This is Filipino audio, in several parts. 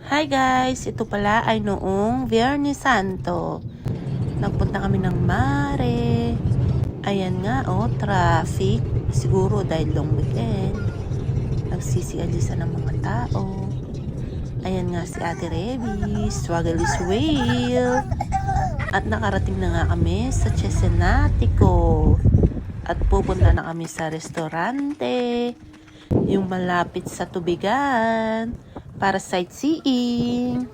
Hi guys! Ito pala ay noong Viernes Santo. Nagpunta kami ng mare. Ayan nga, traffic. Siguro dahil long weekend. Nagsisialisa ng mga tao. Ayan nga si Ate Reby. Struggle is real. At nakarating na nga kami sa Cesenatico. At pupunta na kami sa restaurante. Yung malapit sa tubigan. Para sightseeing.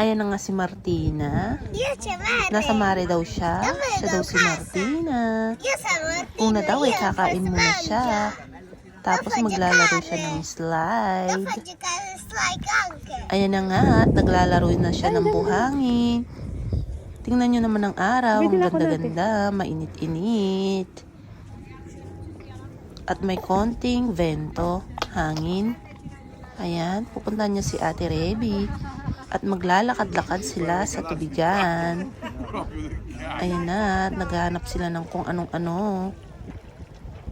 Ayan na nga si Martina. Nasa mare daw siya. Siya daw si Martina. Una daw ay kakain muna siya. Tapos maglalaro siya ng slide. Ayan na nga, naglalaro na siya ng buhangin. Tingnan nyo naman ang araw. Ang ganda-ganda, mainit-init. At may konting vento, hangin. Ayan, pupuntahan niya si Ate Reby. At maglalakad-lakad sila sa tubigan. Ayan na, naghahanap sila ng kung anong-ano.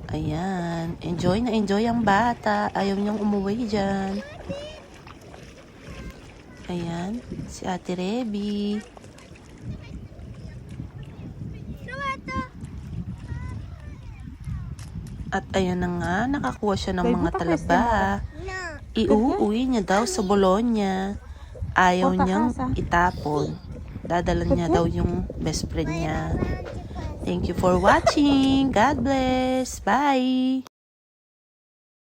Ayan, enjoy na enjoy ang bata. Ayaw niyang umuwi dyan. Ayan, si Ate Reby. At ayan na nga, nakakuha siya ng mga talaba. Iuuwi niya daw sa Bologna. Ayaw niyang itapon. Dadalan niya daw yung best friend niya. Thank you for watching. God bless. Bye.